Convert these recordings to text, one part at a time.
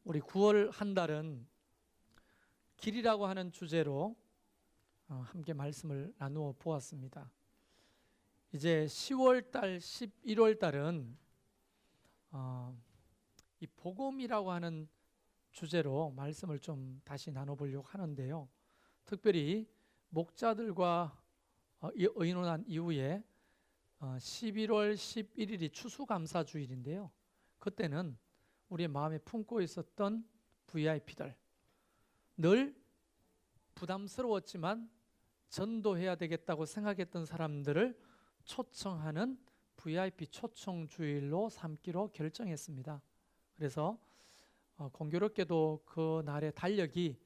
우리 9월 한 달은 길이라고 하는 주제로 함께 말씀을 나누어 보았습니다. 이제 10월 달, 11월 달은 이 복음이라고 하는 주제로 말씀을 좀 다시 나눠보려고 하는데요. 특별히 목자들과 의논한 이후에 11월 11일이 추수감사주일인데요. 그때는 우리의 마음에 품고 있었던 VIP들, 늘 부담스러웠지만 전도해야 되겠다고 생각했던 사람들을 초청하는 VIP 초청주일로 삼기로 결정했습니다. 그래서 공교롭게도 그 날의 달력이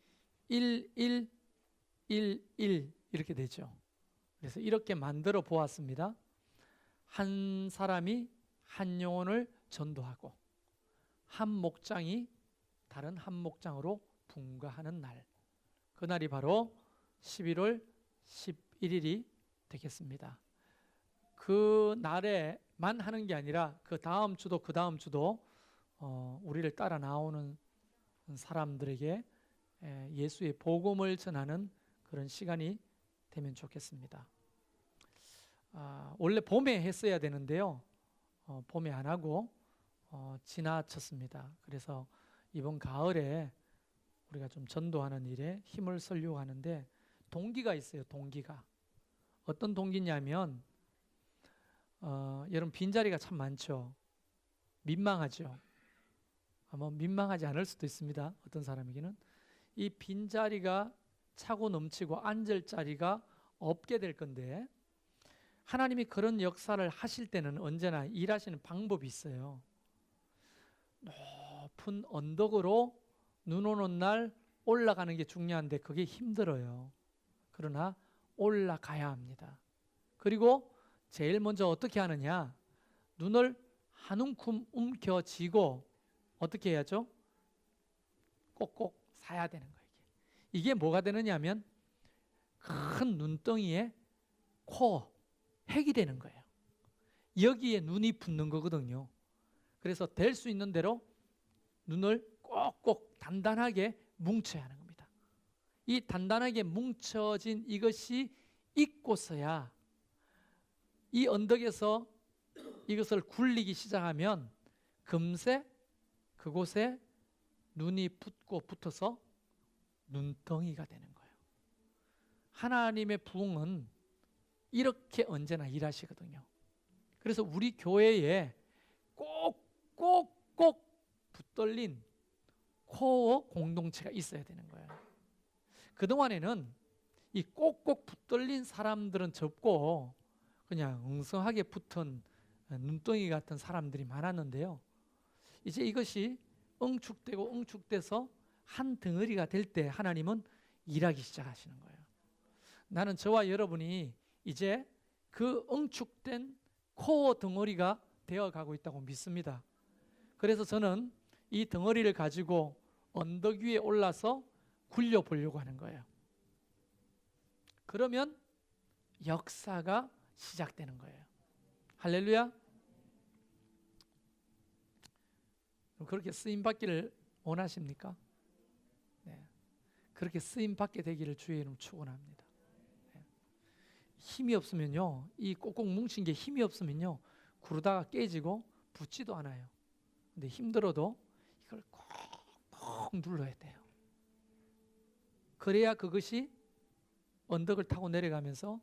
1111 이렇게 되죠. 그래서 이렇게 만들어 보았습니다. 한 사람이 한 영혼을 전도하고 한 목장이 다른 한 목장으로 분가하는 날, 그날이 바로 11월 11일이 되겠습니다. 그 날에만 하는 게 아니라 그 다음 주도 우리를 따라 나오는 사람들에게 예수의 복음을 전하는 그런 시간이 되면 좋겠습니다. 원래 봄에 했어야 되는데요. 봄에 안 하고 지나쳤습니다. 그래서 이번 가을에 우리가 좀 전도하는 일에 힘을 쓰려고 하는데 동기가 있어요. 동기가. 어떤 동기냐면 여러분 빈자리가 참 많죠. 민망하죠. 아마 민망하지 않을 수도 있습니다. 어떤 사람에게는. 이 빈자리가 차고 넘치고 앉을 자리가 없게 될 건데 하나님이 그런 역사를 하실 때는 언제나 일하시는 방법이 있어요. 높은 언덕으로 눈 오는 날 올라가는 게 중요한데 그게 힘들어요. 그러나 올라가야 합니다. 그리고 제일 먼저 어떻게 하느냐? 눈을 한 움큼 움켜쥐고 어떻게 해야죠? 꼭꼭 사야 되는 거예요. 이게 뭐가 되느냐면 큰 눈덩이에 코어, 핵이 되는 거예요. 여기에 눈이 붙는 거거든요. 그래서 될 수 있는 대로 눈을 꼭꼭 단단하게 뭉쳐야 하는 겁니다. 이 단단하게 뭉쳐진 이것이 있고서야 이 언덕에서 이것을 굴리기 시작하면 금세 그곳에 눈이 붙어서 눈덩이가 되는 거예요. 하나님의 부흥은 이렇게 언제나 일하시거든요. 그래서 우리 교회에 꼭 붙들린 코어 공동체가 있어야 되는 거예요. 그동안에는 이 꼭꼭 붙들린 사람들은 적고 그냥 엉성하게 붙은 눈덩이 같은 사람들이 많았는데요. 이제 이것이 응축돼서 한 덩어리가 될 때 하나님은 일하기 시작하시는 거예요. 나는 저와 여러분이 이제 그 응축된 코어 덩어리가 되어가고 있다고 믿습니다. 그래서 저는 이 덩어리를 가지고 언덕 위에 올라서 굴려보려고 하는 거예요. 그러면 역사가 시작되는 거예요. 할렐루야. 그렇게 쓰임받기를 원하십니까? 네. 그렇게 쓰임받게 되기를 주의 이름 축원합니다. 네. 힘이 없으면요, 이 꼭꼭 뭉친 게 힘이 없으면요 구르다가 깨지고 붙지도 않아요. 근데 힘들어도 이걸 꼭 눌러야 돼요. 그래야 그것이 언덕을 타고 내려가면서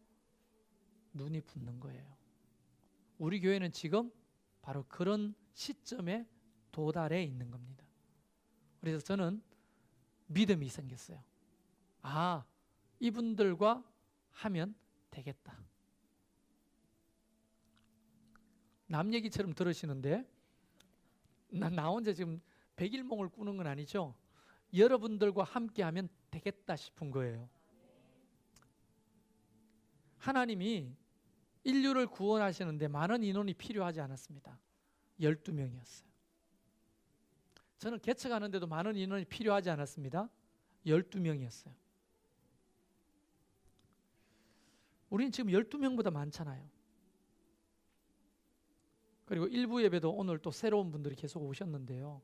눈이 붙는 거예요. 우리 교회는 지금 바로 그런 시점에 도달해 있는 겁니다. 그래서 저는 믿음이 생겼어요. 이분들과 하면 되겠다. 남 얘기처럼 들으시는데 나 혼자 지금 백일몽을 꾸는 건 아니죠. 여러분들과 함께 하면 되겠다 싶은 거예요. 하나님이 인류를 구원하시는데 많은 인원이 필요하지 않았습니다. 12명이었어요. 저는 개척하는데도 많은 인원이 필요하지 않았습니다. 12명이었어요. 우리는 지금 12명보다 많잖아요. 그리고 일부 예배도 오늘 또 새로운 분들이 계속 오셨는데요.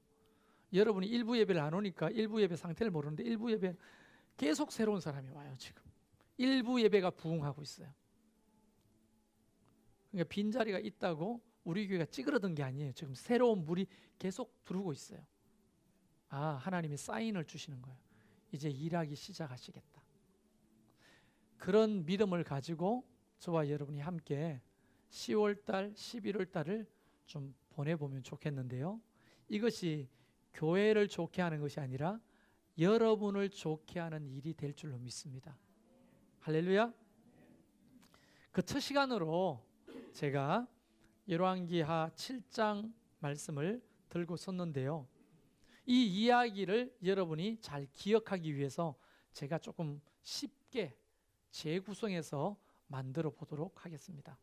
여러분이 일부 예배를 안 오니까 일부 예배 상태를 모르는데 일부 예배 계속 새로운 사람이 와요. 지금 일부 예배가 부흥하고 있어요. 그러니까 빈자리가 있다고 우리 교회가 찌그러든 게 아니에요. 지금 새로운 물이 계속 들어오고 있어요. 하나님이 사인을 주시는 거예요. 이제 일하기 시작하시겠다. 그런 믿음을 가지고 저와 여러분이 함께 10월달, 11월달을 좀 보내보면 좋겠는데요. 이것이 교회를 좋게 하는 것이 아니라 여러분을 좋게 하는 일이 될 줄로 믿습니다. 할렐루야. 그 첫 시간으로 제가 열왕기하 7장 말씀을 들고 섰는데요. 이 이야기를 여러분이 잘 기억하기 위해서 제가 조금 쉽게 재구성해서 만들어 보도록 하겠습니다.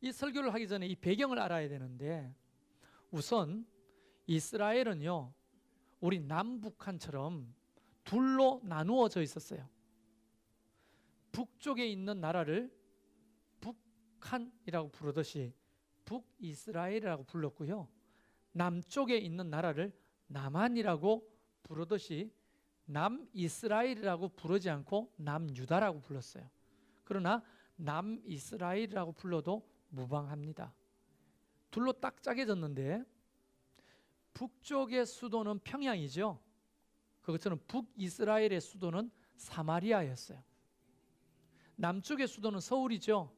이 설교를 하기 전에 이 배경을 알아야 되는데, 우선 이스라엘은요, 우리 남북한처럼 둘로 나누어져 있었어요. 북쪽에 있는 나라를 북한이라고 부르듯이 북이스라엘이라고 불렀고요, 남쪽에 있는 나라를 남한이라고 부르듯이 남이스라엘이라고 부르지 않고 남유다라고 불렀어요. 그러나 남이스라엘이라고 불러도 무방합니다. 둘로 딱 짜게졌는데, 북쪽의 수도는 평양이죠. 그것처럼 북이스라엘의 수도는 사마리아였어요. 남쪽의 수도는 서울이죠.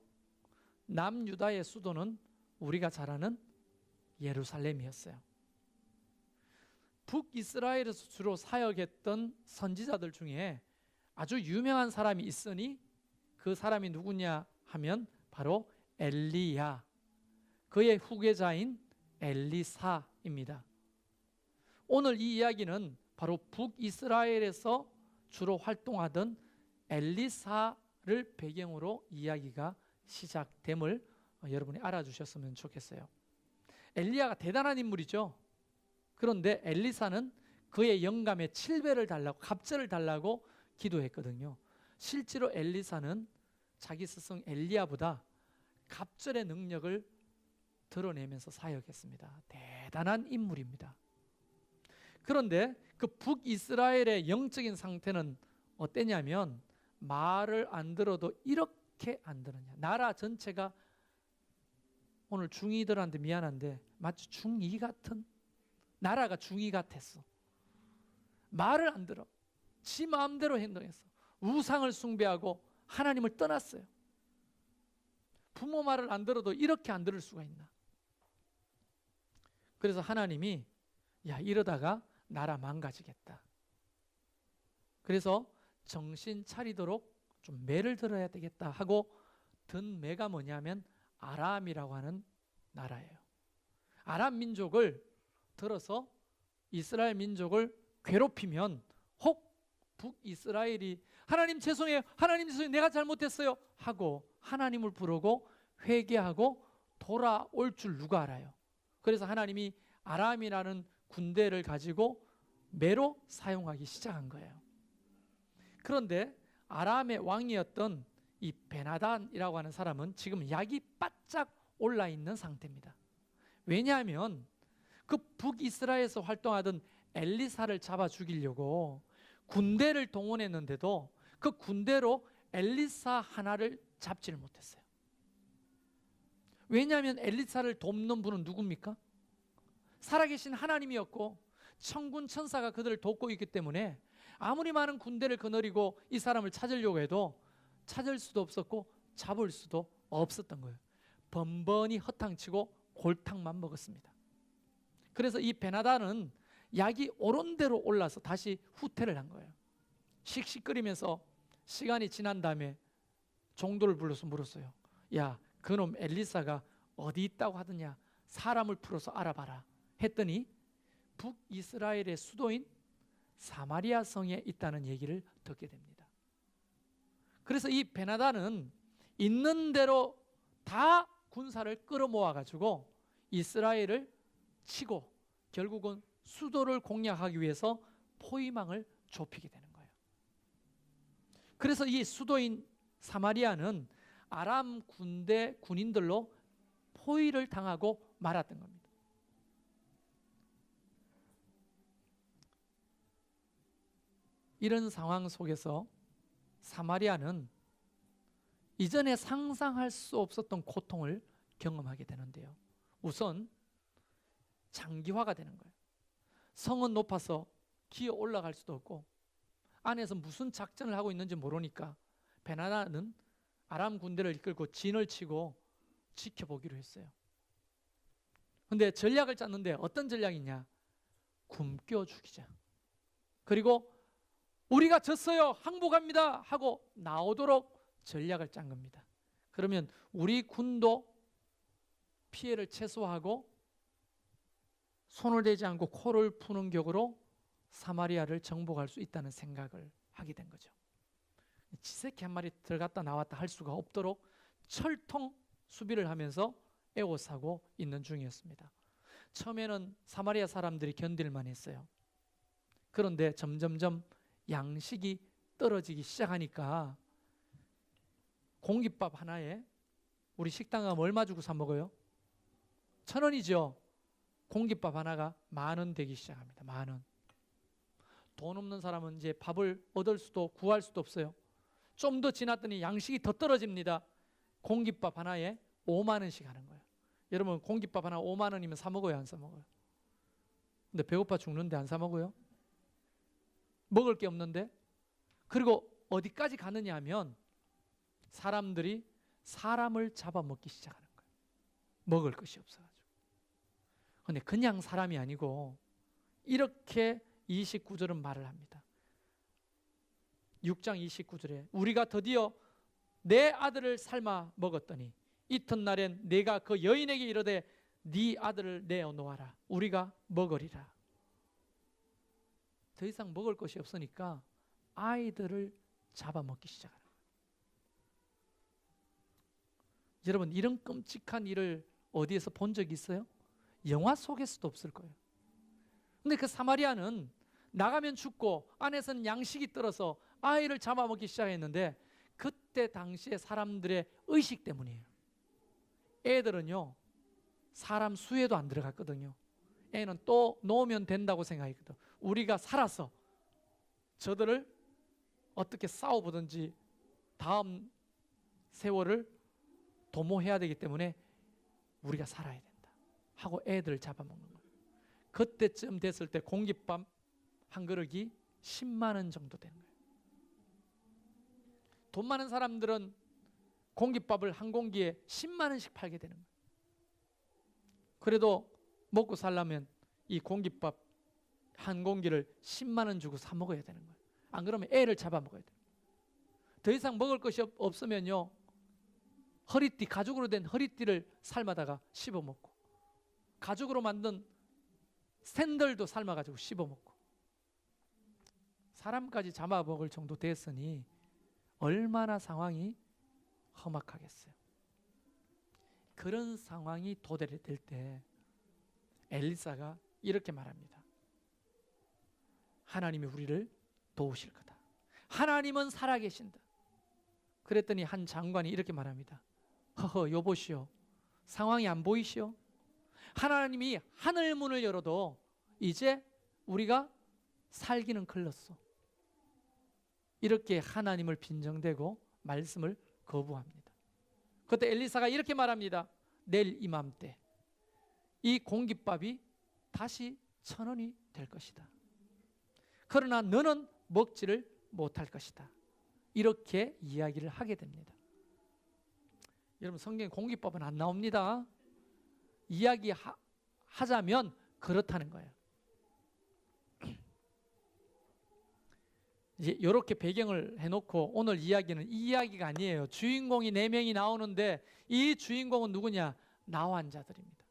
남유다의 수도는 우리가 잘 아는 예루살렘이었어요. 북이스라엘에서 주로 사역했던 선지자들 중에 아주 유명한 사람이 있으니 그 사람이 누구냐 하면 바로 엘리야, 그의 후계자인 엘리사입니다. 오늘 이 이야기는 바로 북이스라엘에서 주로 활동하던 엘리사를 배경으로 이야기가 시작됨을 여러분이 알아주셨으면 좋겠어요. 엘리야가 대단한 인물이죠. 그런데 엘리사는 그의 영감에 7배를 달라고, 갑절을 달라고 기도했거든요. 실제로 엘리사는 자기 스승 엘리야보다 갑절의 능력을 드러내면서 사역했습니다. 대단한 인물입니다. 그런데 그 북이스라엘의 영적인 상태는 어땠냐면, 말을 안 들어도 이렇게 안 들었냐. 나라 전체가, 오늘 중2들한테 미안한데 마치 중2 같은, 나라가 중2 같았어. 말을 안 들어. 지 마음대로 행동했어. 우상을 숭배하고 하나님을 떠났어요. 부모 말을 안 들어도 이렇게 안 들을 수가 있나. 그래서 하나님이 이러다가 나라 망가지겠다. 그래서 정신 차리도록 좀 매를 들어야 되겠다 하고 든 매가 뭐냐면 아람이라고 하는 나라예요. 아람 민족을 들어서 이스라엘 민족을 괴롭히면 혹 북이스라엘이 하나님 죄송해요, 하나님 죄송해요, 내가 잘못했어요 하고 하나님을 부르고 회개하고 돌아올 줄 누가 알아요. 그래서 하나님이 아람이라는 군대를 가지고 매로 사용하기 시작한 거예요. 그런데 아람의 왕이었던 이 베나단이라고 하는 사람은 지금 약이 바짝 올라 있는 상태입니다. 왜냐하면 그 북이스라엘에서 활동하던 엘리사를 잡아 죽이려고 군대를 동원했는데도 그 군대로 엘리사 하나를 잡지를 못했어요. 왜냐하면 엘리사를 돕는 분은 누굽니까? 살아계신 하나님이었고 천군 천사가 그들을 돕고 있기 때문에 아무리 많은 군대를 거느리고 이 사람을 찾으려고 해도 찾을 수도 없었고 잡을 수도 없었던 거예요. 번번이 허탕치고 골탕만 먹었습니다. 그래서 이 베나단은 약이 오른 대로 올라서 다시 후퇴를 한 거예요. 씩씩거리면서 시간이 지난 다음에 종도를 불러서 물었어요. 야, 그놈 엘리사가 어디 있다고 하더냐, 사람을 풀어서 알아봐라 했더니 북이스라엘의 수도인 사마리아 성에 있다는 얘기를 듣게 됩니다. 그래서 이 베나단은 있는 대로 다 군사를 끌어모아 가지고 이스라엘을 치고 결국은 수도를 공략하기 위해서 포위망을 좁히게 되는 거예요. 그래서 이 수도인 사마리아는 아람 군대 군인들로 포위를 당하고 말았던 겁니다. 이런 상황 속에서 사마리아는 이전에 상상할 수 없었던 고통을 경험하게 되는데요. 우선 장기화가 되는 거예요. 성은 높아서 기어 올라갈 수도 없고 안에서 무슨 작전을 하고 있는지 모르니까 베나나는 아람 군대를 이끌고 진을 치고 지켜보기로 했어요. 근데 전략을 짰는데 어떤 전략이냐? 굶겨 죽이자. 그리고 우리가 졌어요, 항복합니다 하고 나오도록 전략을 짠 겁니다. 그러면 우리 군도 피해를 최소화하고 손을 대지 않고 코를 푸는 격으로 사마리아를 정복할 수 있다는 생각을 하게 된 거죠. 지새끼 한 마리 들어갔다 나왔다 할 수가 없도록 철통 수비를 하면서 애워싸고 있는 중이었습니다. 처음에는 사마리아 사람들이 견딜만 했어요. 그런데 점점점 양식이 떨어지기 시작하니까 공깃밥 하나에 우리 식당 가면 얼마 주고 사 먹어요? 1,000원이죠. 공깃밥 하나가 10,000원 되기 시작합니다. 10,000원. 돈 없는 사람은 이제 밥을 얻을 수도 구할 수도 없어요. 좀 더 지났더니 양식이 더 떨어집니다. 공깃밥 하나에 50,000원씩 하는 거예요. 여러분 공깃밥 하나 50,000원이면 사 먹어요, 안 사 먹어요? 근데 배고파 죽는데 안 사 먹어요? 먹을 게 없는데? 그리고 어디까지 가느냐 하면 사람들이 사람을 잡아먹기 시작하는 거예요. 먹을 것이 없어가지고. 근데 그냥 사람이 아니고 이렇게 29절은 말을 합니다. 6장 29절에 우리가 드디어 내 아들을 삶아 먹었더니 이튿날엔 내가 그 여인에게 이르되 네 아들을 내어놓아라. 우리가 먹으리라. 더 이상 먹을 것이 없으니까 아이들을 잡아먹기 시작하는 거예요. 여러분 이런 끔찍한 일을 어디에서 본 적이 있어요? 영화 속에서도 없을 거예요. 근데 그 사마리아는 나가면 죽고 안에서는 양식이 떨어서 아이를 잡아먹기 시작했는데 그때 당시에 사람들의 의식 때문이에요. 애들은요 사람 수에도 안 들어갔거든요. 애는 또 놓으면 된다고 생각했거든. 우리가 살아서 저들을 어떻게 싸워보든지 다음 세월을 도모해야 되기 때문에 우리가 살아야 된다 하고 애들을 잡아먹는 거예요. 그때쯤 됐을 때 공깃밥 한 그릇이 10만 원 정도 되는 거예요. 돈 많은 사람들은 공깃밥을 한 공기에 10만 원씩 팔게 되는 거예요. 그래도 먹고 살려면 이 공깃밥 한 공기를 10만 원 주고 사 먹어야 되는 거예요. 안 그러면 애를 잡아먹어야 돼요. 더 이상 먹을 것이 없으면요 허리띠, 가죽으로 된 허리띠를 삶아다가 씹어먹고 가죽으로 만든 샌들도 삶아가지고 씹어먹고 사람까지 잡아먹을 정도 됐으니 얼마나 상황이 험악하겠어요. 그런 상황이 도래될 때 엘리사가 이렇게 말합니다. 하나님이 우리를 도우실 거다. 하나님은 살아계신다. 그랬더니 한 장관이 이렇게 말합니다. 허허 여보시오, 상황이 안 보이시오? 하나님이 하늘 문을 열어도 이제 우리가 살기는 글렀어. 이렇게 하나님을 빈정대고 말씀을 거부합니다. 그때 엘리사가 이렇게 말합니다. 내일 이맘때 이 공깃밥이 다시 1,000원이 될 것이다. 그러나 너는 먹지를 못할 것이다. 이렇게 이야기를 하게 됩니다. 여러분 성경에 공깃밥은 안 나옵니다. 이야기하자면 그렇다는 거예요. 이제 이렇게 배경을 해놓고 오늘 이야기는 이 이야기가 아니에요. 주인공이 4명이 나오는데 이 주인공은 누구냐? 나환 자들입니다.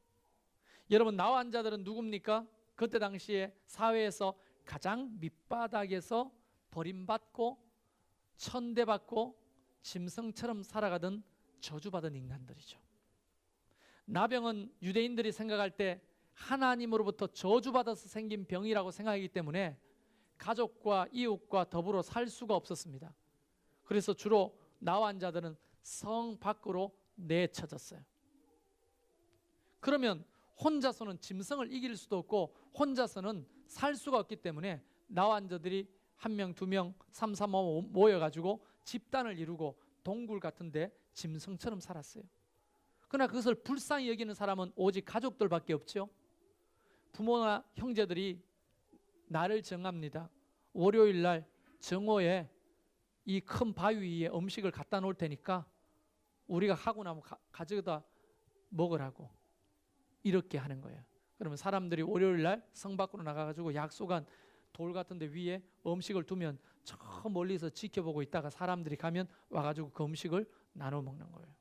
여러분 나환 자들은 누굽니까? 그때 당시에 사회에서 가장 밑바닥에서 버림받고 천대받고 짐승처럼 살아가던 저주받은 인간들이죠. 나병은 유대인들이 생각할 때 하나님으로부터 저주받아서 생긴 병이라고 생각하기 때문에 가족과 이웃과 더불어 살 수가 없었습니다. 그래서 주로 나환 자들은 성 밖으로 내쳐졌어요. 그러면 혼자서는 짐승을 이길 수도 없고 혼자서는 살 수가 없기 때문에 나환 자들이 한 명, 두 명, 3, 4, 5 모여가지고 집단을 이루고 동굴 같은데 짐승처럼 살았어요. 그러나 그것을 불쌍히 여기는 사람은 오직 가족들밖에 없죠. 부모나 형제들이 날을 정합니다. 월요일 날 정오에 이 큰 바위 위에 음식을 갖다 놓을 테니까 우리가 하고 나면 가져다 먹으라고 이렇게 하는 거예요. 그러면 사람들이 월요일 날 성 밖으로 나가가지고 약속한 돌 같은 데 위에 음식을 두면 저 멀리서 지켜보고 있다가 사람들이 가면 와가지고 그 음식을 나눠 먹는 거예요.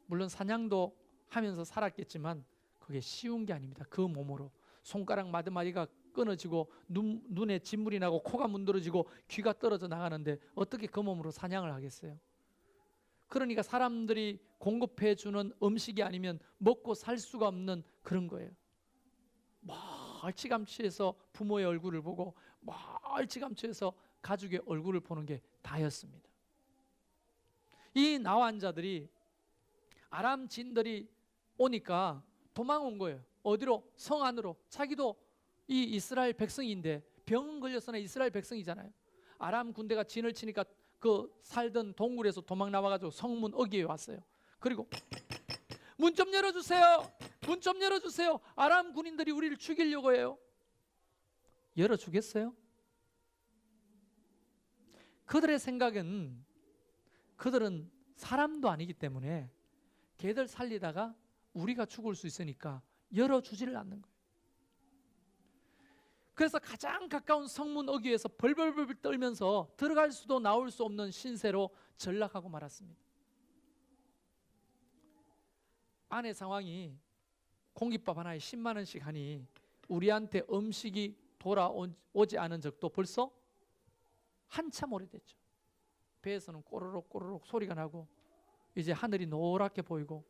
물론 사냥도 하면서 살았겠지만 그게 쉬운 게 아닙니다. 그 몸으로 손가락 마디마디가 끊어지고 눈에 진물이 나고 코가 문드러지고 귀가 떨어져 나가는데 어떻게 그 몸으로 사냥을 하겠어요? 그러니까 사람들이 공급해 주는 음식이 아니면 먹고 살 수가 없는 그런 거예요. 멀찌감치해서 부모의 얼굴을 보고 멀찌감치해서 가족의 얼굴을 보는 게 다였습니다. 이 나환자들이 아람 진들이 오니까 도망온 거예요. 어디로? 성 안으로. 자기도 이 이스라엘 백성인데 병 걸렸으나 이스라엘 백성이잖아요. 아람 군대가 진을 치니까 그 살던 동굴에서 도망 나와가지고 성문 어귀에 왔어요. 그리고 문 좀 열어주세요. 문 좀 열어주세요. 아람 군인들이 우리를 죽이려고 해요. 열어주겠어요? 그들의 생각은 그들은 사람도 아니기 때문에 걔들 살리다가 우리가 죽을 수 있으니까 열어주지를 않는 거예요. 그래서 가장 가까운 성문 어귀에서 벌벌벌 떨면서 들어갈 수도 나올 수 없는 신세로 전락하고 말았습니다. 아내 상황이 공깃밥 하나에 10만 원씩 하니 우리한테 음식이 돌아오지 않은 적도 벌써 한참 오래됐죠. 배에서는 꼬르륵 꼬르륵 소리가 나고 이제 하늘이 노랗게 보이고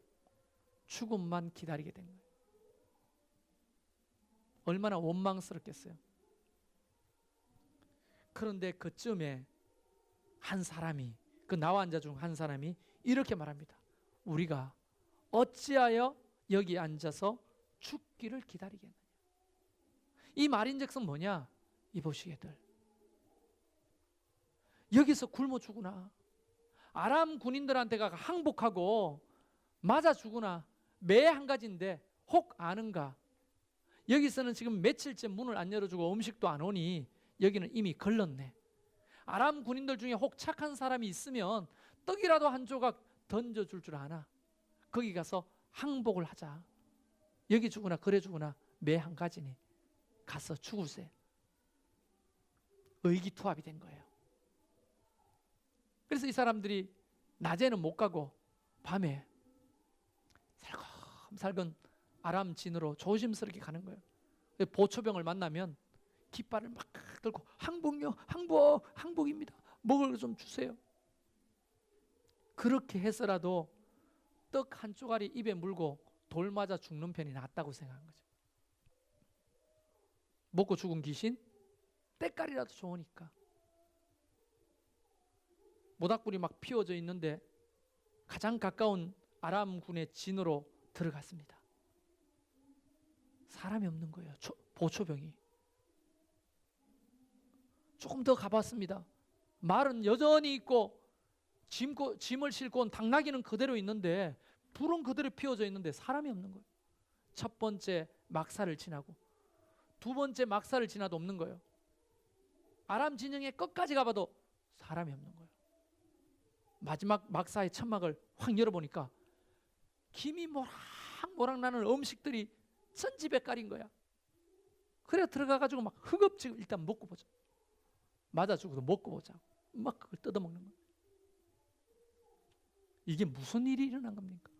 죽음만 기다리게 된 거예요. 얼마나 원망스럽겠어요. 그런데 그쯤에 한 사람이, 그 나환자 중 한 사람이 이렇게 말합니다. 우리가 어찌하여 여기 앉아서 죽기를 기다리겠느냐. 이 말인즉슨 뭐냐? 이보시게들 여기서 굶어 죽으나 아람 군인들한테가 항복하고 맞아 죽으나 매 한 가지인데 혹 아는가? 여기서는 지금 며칠째 문을 안 열어주고 음식도 안 오니 여기는 이미 걸렀네. 아람 군인들 중에 혹 착한 사람이 있으면 떡이라도 한 조각 던져줄 줄 아나? 거기 가서 항복을 하자. 여기 죽으나 그래 죽으나 매 한 가지니 가서 죽으세. 의기투합이 된 거예요. 그래서 이 사람들이 낮에는 못 가고 밤에 살금살금 아람 진으로 조심스럽게 가는 거예요. 보초병을 만나면 깃발을 막 들고 항복요, 항복입니다. 먹을 거 좀 주세요. 그렇게 해서라도 떡 한 쪼가리 입에 물고 돌 맞아 죽는 편이 낫다고 생각한 거죠. 먹고 죽은 귀신 때깔이라도 좋으니까. 모닥불이 막 피워져 있는데 가장 가까운 아람군의 진으로 들어갔습니다. 사람이 없는 거예요. 보초병이. 조금 더 가봤습니다. 말은 여전히 있고 짐을 싣고 온 당나귀는 그대로 있는데 불은 그대로 피워져 있는데 사람이 없는 거예요. 첫 번째 막사를 지나고 두 번째 막사를 지나도 없는 거예요. 아람 진영의 끝까지 가봐도 사람이 없는 거예요. 마지막 막사의 천막을 확 열어보니까 김이 모락모락 나는 음식들이 천지백깔인 거야. 그래 들어가가지고 막 흑업지고 일단 먹고 보자. 맞아 죽어도 먹고 보자. 막 그걸 뜯어먹는 거야. 이게 무슨 일이 일어난 겁니까?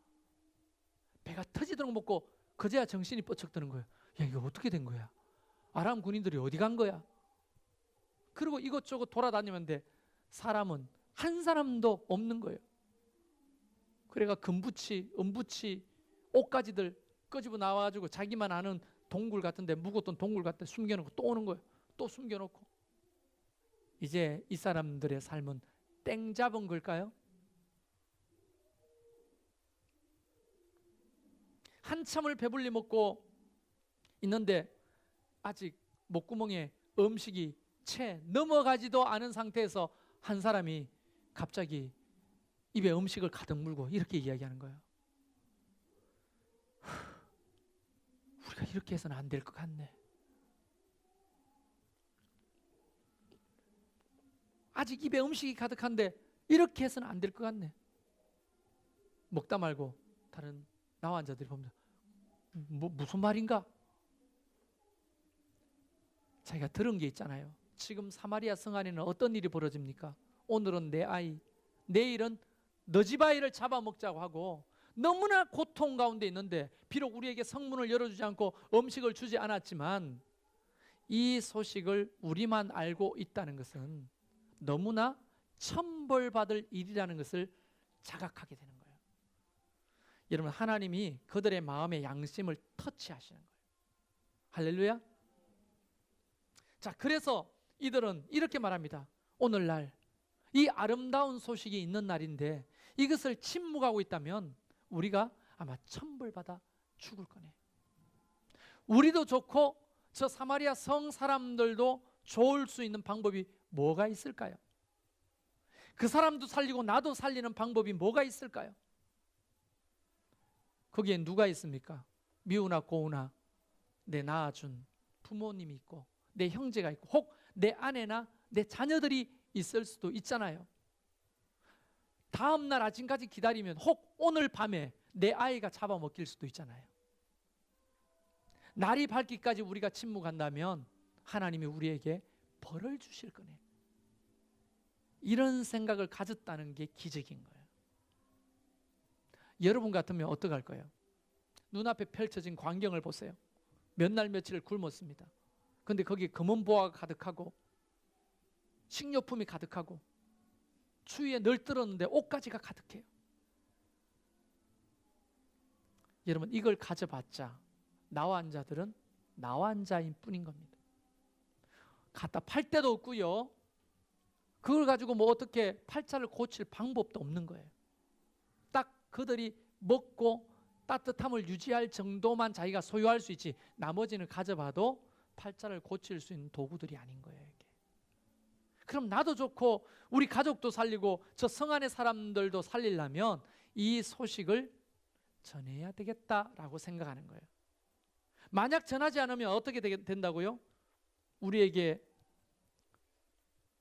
배가 터지도록 먹고 그제야 정신이 뻗쩍 드는 거예요. 야, 이거 어떻게 된 거야? 아람 군인들이 어디 간 거야? 그리고 이것저것 돌아다니는데 사람은 한 사람도 없는 거예요. 그래가 금부치, 은부치, 옷가지들 끄집어 나와가지고 자기만 아는 동굴 같은데 묵었던 동굴 같은데 숨겨놓고 또 오는 거예요. 또 숨겨놓고. 이제 이 사람들의 삶은 땡 잡은 걸까요? 한참을 배불리 먹고 있는데 아직 목구멍에 음식이 채 넘어가지도 않은 상태에서 한 사람이 갑자기 입에 음식을 가득 물고 이렇게 이야기하는 거예요. 우리가 이렇게 해서는 안 될 것 같네. 아직 입에 음식이 가득한데 이렇게 해서는 안 될 것 같네. 먹다 말고 다른 나와 앉아들이 보면서 무슨 말인가? 자기가 들은 게 있잖아요. 지금 사마리아 성 안에는 어떤 일이 벌어집니까? 오늘은 내 아이, 내일은 너 집 아이를 잡아먹자고 하고 너무나 고통 가운데 있는데, 비록 우리에게 성문을 열어주지 않고 음식을 주지 않았지만 이 소식을 우리만 알고 있다는 것은 너무나 천벌받을 일이라는 것을 자각하게 되는 거예요. 여러분, 하나님이 그들의 마음의 양심을 터치하시는 거예요. 할렐루야. 자, 그래서 이들은 이렇게 말합니다. 오늘날 이 아름다운 소식이 있는 날인데 이것을 침묵하고 있다면 우리가 아마 천벌받아 죽을 거네. 우리도 좋고 저 사마리아 성 사람들도 좋을 수 있는 방법이 뭐가 있을까요? 그 사람도 살리고 나도 살리는 방법이 뭐가 있을까요? 거기에 누가 있습니까? 미우나 고우나 내 낳아준 부모님이 있고 내 형제가 있고 혹 내 아내나 내 자녀들이 있을 수도 있잖아요. 다음 날 아침까지 기다리면 혹 오늘 밤에 내 아이가 잡아먹힐 수도 있잖아요. 날이 밝기까지 우리가 침묵한다면 하나님이 우리에게 벌을 주실 거네. 이런 생각을 가졌다는 게 기적인 거예요. 여러분 같으면 어떡할 거예요? 눈앞에 펼쳐진 광경을 보세요. 몇 날 며칠을 굶었습니다. 근데 거기에 검은 보화가 가득하고 식료품이 가득하고 추위에 널뜨렀는데 옷가지가 가득해요. 여러분, 이걸 가져봤자 나와 한 자들은 나와 한 자인 뿐인 겁니다. 갖다 팔 데도 없고요. 그걸 가지고 뭐 어떻게 팔자를 고칠 방법도 없는 거예요. 딱 그들이 먹고 따뜻함을 유지할 정도만 자기가 소유할 수 있지 나머지는 가져봐도 팔자를 고칠 수 있는 도구들이 아닌 거예요. 이게. 그럼 나도 좋고 우리 가족도 살리고 저 성 안의 사람들도 살리려면 이 소식을 전해야 되겠다라고 생각하는 거예요. 만약 전하지 않으면 어떻게 된다고요? 우리에게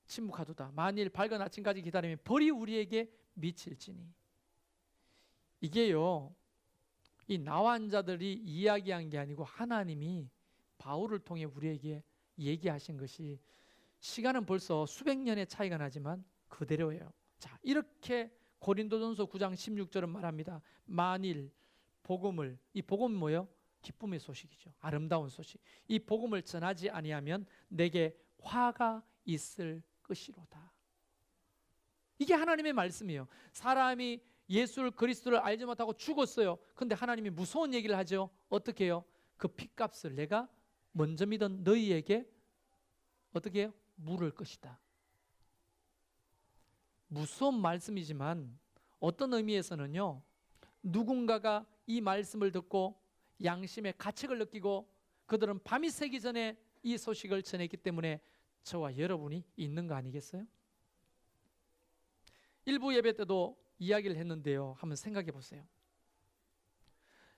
침묵하도다. 만일 밝은 아침까지 기다리면 벌이 우리에게 미칠지니. 이게요, 이 나환 자들이 이야기한 게 아니고 하나님이 바울을 통해 우리에게 얘기하신 것이, 시간은 벌써 수백 년의 차이가 나지만 그대로예요. 자, 이렇게 고린도전서 9장 16절은 말합니다. 만일 복음을, 이 복음은 뭐예요? 기쁨의 소식이죠. 아름다운 소식. 이 복음을 전하지 아니하면 내게 화가 있을 것이로다. 이게 하나님의 말씀이에요. 사람이 예수를 그리스도를 알지 못하고 죽었어요. 근데 하나님이 무서운 얘기를 하죠. 어떻게 해요? 그 핏값을 내가 먼저 믿은 너희에게 어떻게 해요? 물을 것이다. 무서운 말씀이지만 어떤 의미에서는요, 누군가가 이 말씀을 듣고 양심의 가책을 느끼고 그들은 밤이 새기 전에 이 소식을 전했기 때문에 저와 여러분이 있는 거 아니겠어요? 일부 예배 때도 이야기를 했는데요. 한번 생각해 보세요.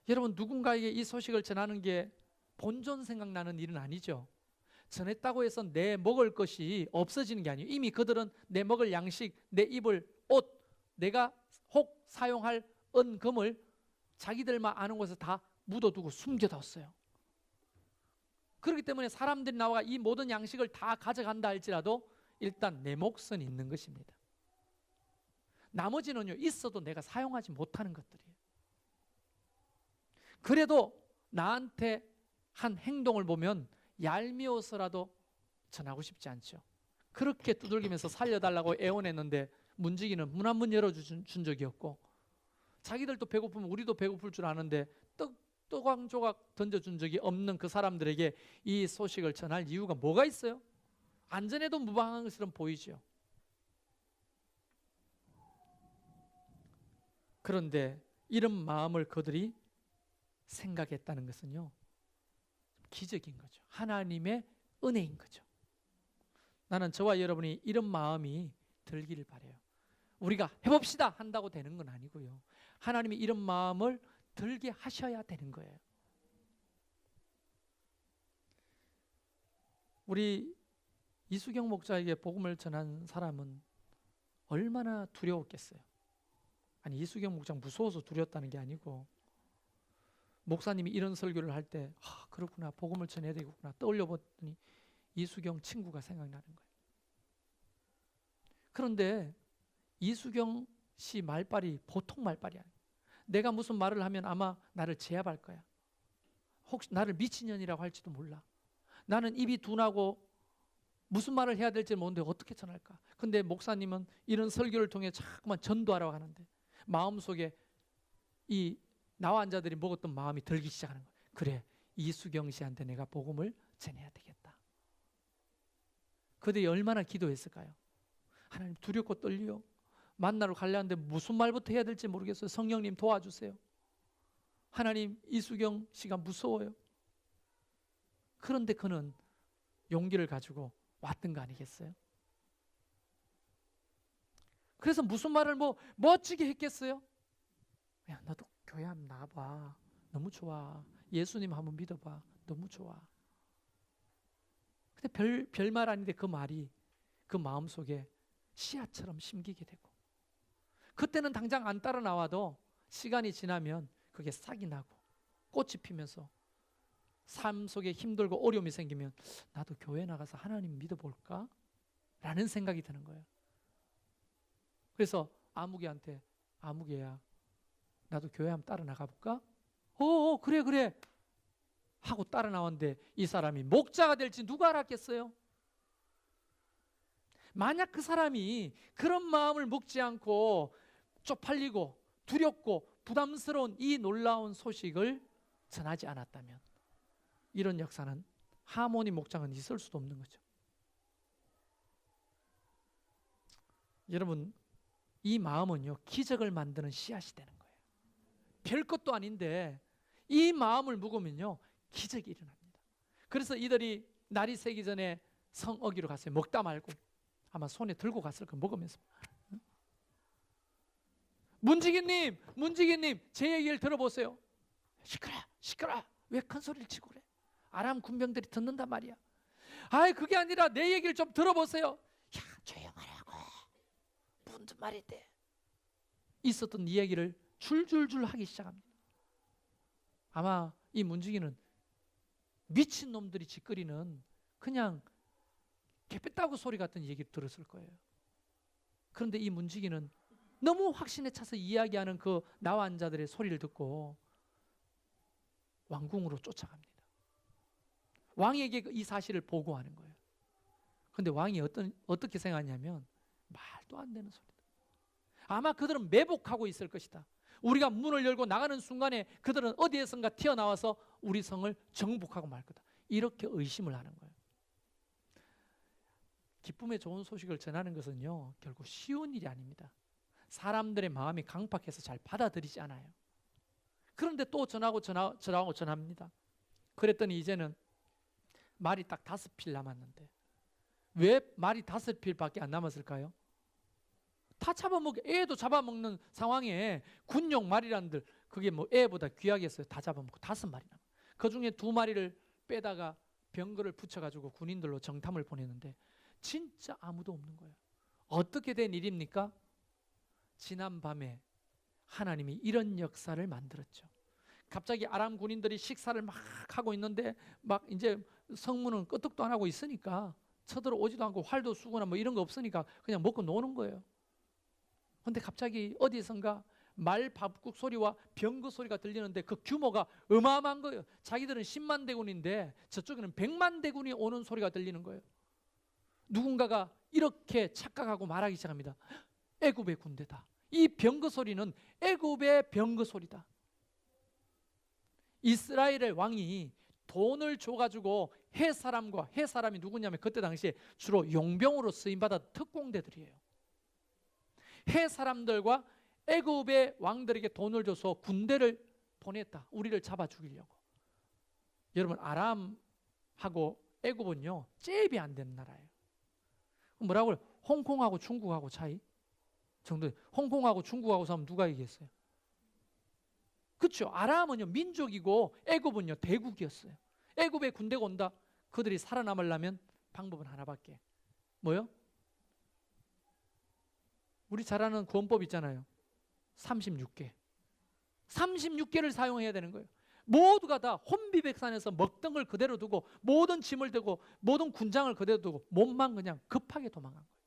여러분, 누군가에게 이 소식을 전하는 게 본전 생각나는 일은 아니죠. 전했다고 해서 내 먹을 것이 없어지는 게 아니에요. 이미 그들은 내 먹을 양식, 내 입을 옷, 내가 혹 사용할 은금을 자기들만 아는 곳에 다 묻어두고 숨겨뒀어요. 그렇기 때문에 사람들이 나와 이 모든 양식을 다 가져간다 할지라도 일단 내 몫은 있는 것입니다. 나머지는요, 있어도 내가 사용하지 못하는 것들이에요. 그래도 나한테 한 행동을 보면 얄미워서라도 전하고 싶지 않죠. 그렇게 두들기면서 살려달라고 애원했는데 문지기는 문 한 문 열어준 적이 없고, 자기들도 배고프면 우리도 배고플 줄 아는데 떡 한 조각 던져준 적이 없는 그 사람들에게 이 소식을 전할 이유가 뭐가 있어요? 안전해도 무방한 것처럼 보이죠. 그런데 이런 마음을 그들이 생각했다는 것은요, 기적인 거죠. 하나님의 은혜인 거죠. 나는 저와 여러분이 이런 마음이 들기를 바라요. 우리가 해봅시다 한다고 되는 건 아니고요. 하나님이 이런 마음을 들게 하셔야 되는 거예요. 우리 이수경 목사에게 복음을 전한 사람은 얼마나 두려웠겠어요. 아니, 이수경 목사 무서워서 두려웠다는 게 아니고, 목사님이 이런 설교를 할 때 그렇구나, 복음을 전해야 되겠구나 떠올려 봤더니 이수경 친구가 생각나는 거예요. 그런데 이수경 씨 말빨이 보통 말빨이 아니에요. 내가 무슨 말을 하면 아마 나를 제압할 거야. 혹시 나를 미친년이라고 할지도 몰라. 나는 입이 둔하고 무슨 말을 해야 될지 모르는데 어떻게 전할까. 근데 목사님은 이런 설교를 통해 자꾸만 전도하라고 하는데 마음속에 이 나와 앉아들이 먹었던 마음이 들기 시작하는 거예요. 그래, 이수경 씨한테 내가 복음을 전해야 되겠다. 그들이 얼마나 기도했을까요? 하나님, 두렵고 떨려. 만나러 가려는데 무슨 말부터 해야 될지 모르겠어요. 성령님 도와주세요. 하나님, 이수경 씨가 무서워요. 그런데 그는 용기를 가지고 왔던 거 아니겠어요? 그래서 무슨 말을 멋지게 했겠어요? 야, 너도 교회 한번 나와봐. 너무 좋아. 예수님 한번 믿어봐. 너무 좋아. 근데 별말 아닌데 그 말이 그 마음속에 씨앗처럼 심기게 되고, 그때는 당장 안 따라 나와도 시간이 지나면 그게 싹이 나고 꽃이 피면서 삶 속에 힘들고 어려움이 생기면 나도 교회 나가서 하나님 믿어볼까? 라는 생각이 드는 거예요. 그래서 아무개한테, 아무개야, 나도 교회 한번 따라 나가볼까? 그래 하고 따라 나왔는데 이 사람이 목자가 될지 누가 알았겠어요? 만약 그 사람이 그런 마음을 먹지 않고 쪽팔리고 두렵고 부담스러운 이 놀라운 소식을 전하지 않았다면 이런 역사는, 하모니 목장은 있을 수도 없는 거죠. 여러분, 이 마음은요, 기적을 만드는 씨앗이 되는 거예요. 별 것도 아닌데 이 마음을 묵으면요, 기적이 일어납니다. 그래서 이들이 날이 새기 전에 성어기로 갔어요. 먹다 말고 아마 손에 들고 갔을 거, 먹으면서. 문지기님, 제 얘기를 들어보세요. 시끄러. 왜 큰 소리를 치고 그래? 아람 군병들이 듣는단 말이야. 그게 아니라 내 얘기를 좀 들어보세요. 야, 조용하라고. 무슨 말이 돼? 있었던 이야기를 줄줄줄 하기 시작합니다. 아마 이 문지기는 미친 놈들이 짓거리는 그냥 개뺐다고 소리 같은 얘기를 들었을 거예요. 그런데 이 문지기는 너무 확신에 차서 이야기하는 그 나와 앉아들의 소리를 듣고 왕궁으로 쫓아갑니다. 왕에게 이 사실을 보고하는 거예요. 그런데 왕이 어떻게 생각하냐면 말도 안 되는 소리다. 아마 그들은 매복하고 있을 것이다. 우리가 문을 열고 나가는 순간에 그들은 어디에선가 튀어나와서 우리 성을 정복하고 말 거다. 이렇게 의심을 하는 거예요. 기쁨의 좋은 소식을 전하는 것은요, 결국 쉬운 일이 아닙니다. 사람들의 마음이 강팍해서 잘 받아들이지 않아요. 그런데 또 전합니다. 그랬더니 이제는 말이 딱 5필 남았는데, 왜 말이 5필밖에 안 남았을까요? 다 애도 잡아먹는 상황에 군용 말이란들, 그게 애보다 귀하겠어요. 다 잡아먹고 5마리 남아. 그 중에 2마리를 빼다가 병거를 붙여가지고 군인들로 정탐을 보냈는데 진짜 아무도 없는 거예요. 어떻게 된 일입니까? 지난 밤에 하나님이 이런 역사를 만들었죠. 갑자기 아람 군인들이 식사를 막 하고 있는데 막 이제 성문은 끄떡도 안 하고 있으니까 쳐들어오지도 않고 활도 쏘거나 이런 거 없으니까 그냥 먹고 노는 거예요. 그런데 갑자기 어디선가 말 밥국 소리와 병거 소리가 들리는데 그 규모가 어마어마한 거예요. 자기들은 10만 대군인데 저쪽에는 100만 대군이 오는 소리가 들리는 거예요. 누군가가 이렇게 착각하고 말하기 시작합니다. 애굽의 군대다. 이 병거 소리는 애굽의 병거 소리다. 이스라엘의 왕이 돈을 줘가지고 해사람이 누구냐면 그때 당시에 주로 용병으로 쓰임받았던 특공대들이에요. 해사람들과 애굽의 왕들에게 돈을 줘서 군대를 보냈다. 우리를 잡아 죽이려고. 여러분, 아람하고 애굽은요, 잽이 안 되는 나라예요. 뭐라고요? 홍콩하고 중국하고 차이 정도. 홍콩하고 중국하고 싸우면 누가 이기겠어요? 그렇죠. 아람은요 민족이고 애굽은요 대국이었어요. 애굽에 군대가 온다. 그들이 살아남으려면 방법은 하나밖에. 뭐요? 우리 잘 아는 구원법 있잖아요. 36개. 36개를 사용해야 되는 거예요. 모두가 다 혼비백산에서 먹던 걸 그대로 두고 모든 짐을 들고 모든 군장을 그대로 두고 몸만 그냥 급하게 도망간 거예요.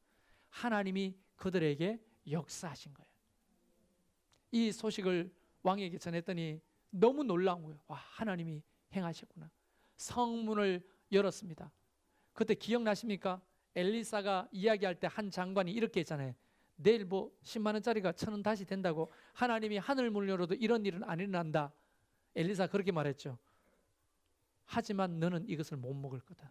하나님이 그들에게 역사하신 거예요. 이 소식을 왕에게 전했더니 너무 놀라운 거예요. 와, 하나님이 행하셨구나. 성문을 열었습니다. 그때 기억나십니까? 엘리사가 이야기할 때 한 장관이 이렇게 했잖아요. 내일 뭐 10만 원짜리가 1,000원 다시 된다고, 하나님이 하늘문을 열어도 이런 일은 안 일어난다. 엘리사 그렇게 말했죠. 하지만 너는 이것을 못 먹을 거다.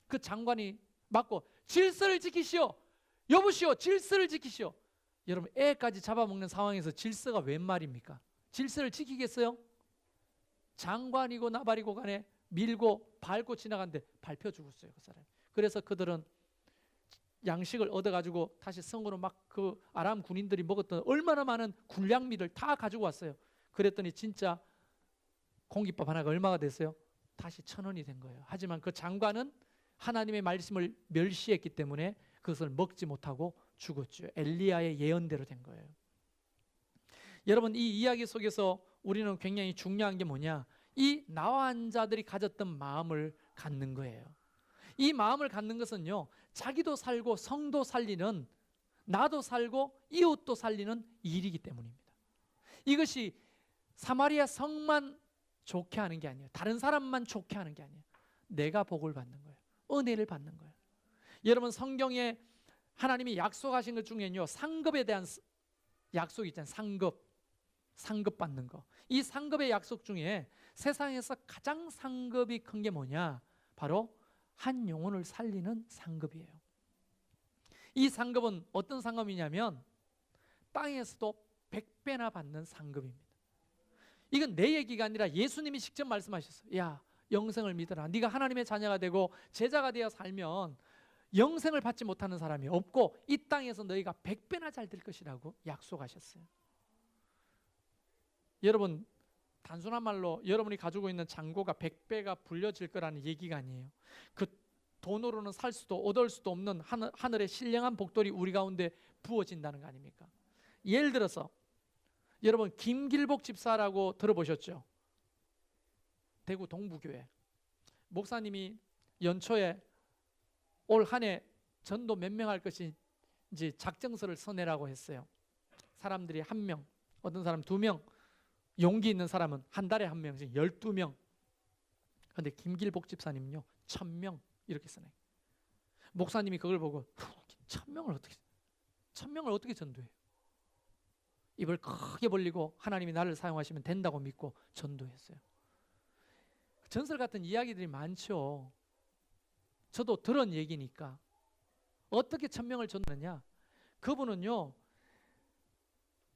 그 장관이 맞고 질서를 지키시오. 여보시오, 질서를 지키시오. 여러분, 애까지 잡아먹는 상황에서 질서가 웬 말입니까? 질서를 지키겠어요? 장관이고 나발이고 간에 밀고 밟고 지나갔는데 밟혀 죽었어요, 그 사람이. 그래서 그들은 양식을 얻어가지고 다시 성으로 막 그 아람 군인들이 먹었던 얼마나 많은 군량미를 다 가지고 왔어요. 그랬더니 진짜 공깃밥 하나가 얼마가 됐어요? 다시 1,000원이 된 거예요. 하지만 그 장관은 하나님의 말씀을 멸시했기 때문에 그것을 먹지 못하고 죽었죠. 엘리야의 예언대로 된 거예요. 여러분, 이 이야기 속에서 우리는 굉장히 중요한 게 뭐냐? 이 나와한 자들이 가졌던 마음을 갖는 거예요. 이 마음을 갖는 것은요, 자기도 살고 성도 살리는, 나도 살고 이웃도 살리는 일이기 때문입니다. 이것이 사마리아 성만 좋게 하는 게 아니에요. 다른 사람만 좋게 하는 게 아니에요. 내가 복을 받는 거예요. 은혜를 받는 거예요. 여러분, 성경에 하나님이 약속하신 것 중에는요, 상급에 대한 약속이 있잖아요. 상급 받는 거. 이 상급의 약속 중에 세상에서 가장 상급이 큰 게 뭐냐? 바로 한 영혼을 살리는 상급이에요. 이 상급은 어떤 상급이냐면 땅에서도 100배나 받는 상급입니다. 이건 내 얘기가 아니라 예수님이 직접 말씀하셨어요. 야, 영생을 믿어라. 네가 하나님의 자녀가 되고 제자가 되어 살면 영생을 받지 못하는 사람이 없고 이 땅에서 너희가 100배나 잘 될 것이라고 약속하셨어요. 여러분, 단순한 말로 여러분이 가지고 있는 잔고가 100배가 불려질 거라는 얘기가 아니에요. 그 돈으로는 살 수도 얻을 수도 없는 하늘의 신령한 복들이 우리 가운데 부어진다는 거 아닙니까? 예를 들어서 여러분, 김길복 집사라고 들어보셨죠? 대구 동부교회 목사님이 연초에 올 한 해 전도 몇 명 할 것인지 작정서를 써내라고 했어요. 사람들이 1명, 어떤 사람 2명, 용기 있는 사람은 한 달에 1명씩 12명. 그런데 김길복 집사님은요 1,000명 이렇게 써내요. 목사님이 그걸 보고 1,000명을 어떻게 전도해요? 입을 크게 벌리고 하나님이 나를 사용하시면 된다고 믿고 전도했어요. 전설 같은 이야기들이 많죠. 저도 들은 얘기니까. 어떻게 1,000명을 전도하느냐? 그분은요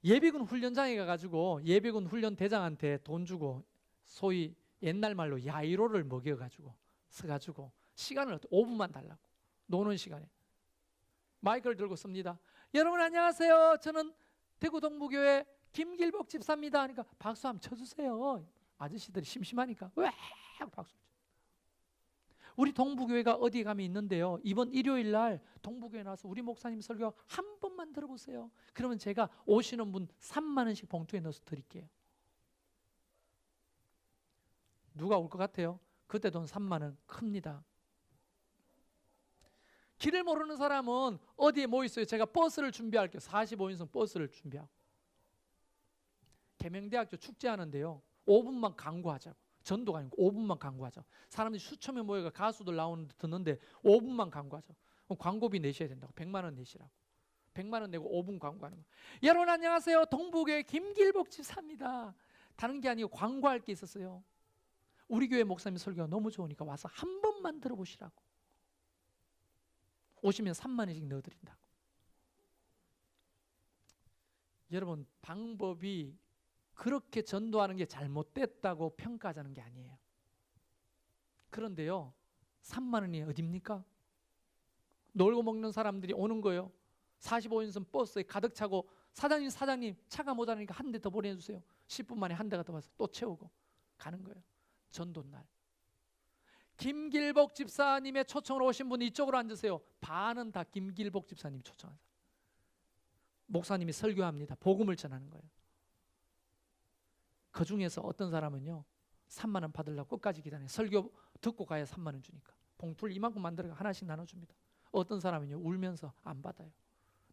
예비군 훈련장에 가가지고 예비군 훈련 대장한테 돈 주고 소위 옛날 말로 야이로를 먹여가지고 서가지고 시간을 5분만 달라고, 노는 시간에 마이크를 들고 씁니다. 여러분 안녕하세요. 저는 대구 동부교회 김길복 집사입니다. 하니까 박수 한번 쳐주세요. 아저씨들이 심심하니까 왜 박수 쳐. 우리 동부교회가 어디 가면 있는데요, 이번 일요일 날 동부교회 나와서 우리 목사님 설교 한 번만 들어보세요. 그러면 제가 오시는 분 3만 원씩 봉투에 넣어서 드릴게요. 누가 올 것 같아요? 그때 돈 3만 원 큽니다. 길을 모르는 사람은 어디에 뭐 있어요? 제가 버스를 준비할게요. 45인승 버스를 준비하고. 계명대학교 축제하는데요 5분만 강구하자고. 전도가 아니고 5분만 강구하자고. 사람들이 수천 명 모여가 가수들 나오는데 듣는데 5분만 강구하자고. 광고비 내셔야 된다고. 100만 원 내시라고. 100만 원 내고 5분 광고하는 거예요. 여러분 안녕하세요. 동부교회 김길복 집사입니다. 다른 게 아니고 광고할 게 있었어요. 우리 교회 목사님 설교가 너무 좋으니까 와서 한 번만 들어보시라고. 오시면 3만 원씩 넣어드린다고. 여러분, 방법이 그렇게 전도하는 게 잘못됐다고 평가하자는 게 아니에요. 그런데요 3만 원이 어딥니까? 놀고 먹는 사람들이 오는 거예요. 45인승 버스에 가득 차고 사장님 차가 모자라니까 한 대 더 보내주세요. 10분 만에 한 대가 더 와서 또 채우고 가는 거예요. 전도날. 김길복 집사님의 초청으로 오신 분 이쪽으로 앉으세요. 반은 다 김길복 집사님이 초청하세요. 목사님이 설교합니다. 복음을 전하는 거예요. 그 중에서 어떤 사람은요 3만 원 받으려고 끝까지 기다려요. 설교 듣고 가야 3만 원 주니까 봉투를 이만큼 만들어 하나씩 나눠줍니다. 어떤 사람은요 울면서 안 받아요.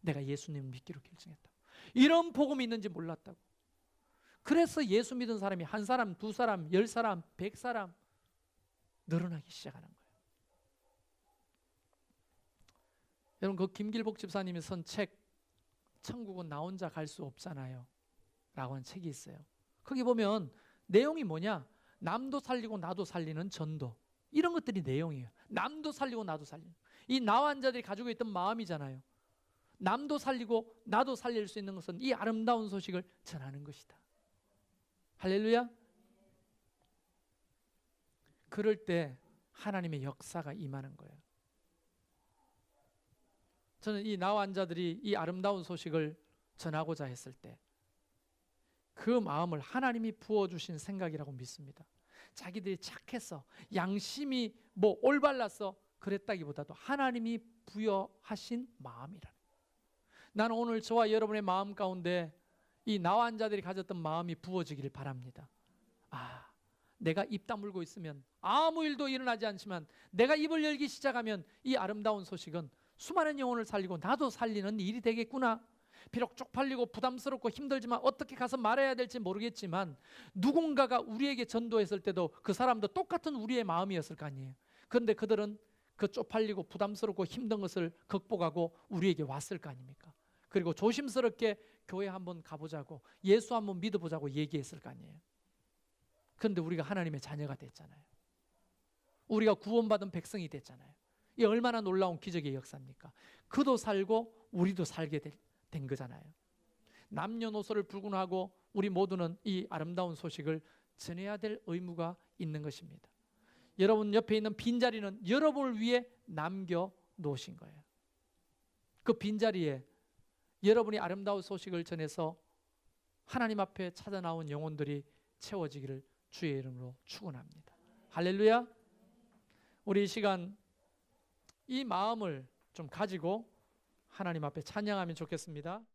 내가 예수님을 믿기로 결정했다. 이런 복음이 있는지 몰랐다고. 그래서 예수 믿은 사람이 한 사람, 두 사람, 10사람, 100사람 늘어나기 시작하는 거예요. 여러분 그 김길복 집사님이 쓴 책 천국은 나 혼자 갈 수 없잖아요 라고 하는 책이 있어요. 거기 보면 내용이 뭐냐? 남도 살리고 나도 살리는 전도, 이런 것들이 내용이에요. 남도 살리고 나도 살리는, 이 나와 환자들이 가지고 있던 마음이잖아요. 남도 살리고 나도 살릴 수 있는 것은 이 아름다운 소식을 전하는 것이다. 할렐루야. 그럴 때 하나님의 역사가 임하는 거예요. 저는 이 나와 환자들이 이 아름다운 소식을 전하고자 했을 때 그 마음을 하나님이 부어주신 생각이라고 믿습니다. 자기들이 착해서 양심이 뭐 올바라서 그랬다기보다도 하나님이 부여하신 마음이라. 나는 오늘 저와 여러분의 마음 가운데 이 나와 환자들이 가졌던 마음이 부어지기를 바랍니다. 내가 입 다물고 있으면 아무 일도 일어나지 않지만 내가 입을 열기 시작하면 이 아름다운 소식은 수많은 영혼을 살리고 나도 살리는 일이 되겠구나. 비록 쪽팔리고 부담스럽고 힘들지만 어떻게 가서 말해야 될지 모르겠지만 누군가가 우리에게 전도했을 때도 그 사람도 똑같은 우리의 마음이었을 거 아니에요. 그런데 그들은 그 쪽팔리고 부담스럽고 힘든 것을 극복하고 우리에게 왔을 거 아닙니까? 그리고 조심스럽게 교회 한번 가보자고 예수 한번 믿어보자고 얘기했을 거 아니에요. 그런데 우리가 하나님의 자녀가 됐잖아요. 우리가 구원받은 백성이 됐잖아요. 이 얼마나 놀라운 기적의 역사입니까? 그도 살고 우리도 살게 된 거잖아요. 남녀노소를 불문하고 우리 모두는 이 아름다운 소식을 전해야 될 의무가 있는 것입니다. 여러분 옆에 있는 빈자리는 여러분을 위해 남겨놓으신 거예요. 그 빈자리에 여러분이 아름다운 소식을 전해서 하나님 앞에 찾아 나온 영혼들이 채워지기를 주의 이름으로 축원합니다. 할렐루야. 우리 이 시간 이 마음을 좀 가지고 하나님 앞에 찬양하면 좋겠습니다.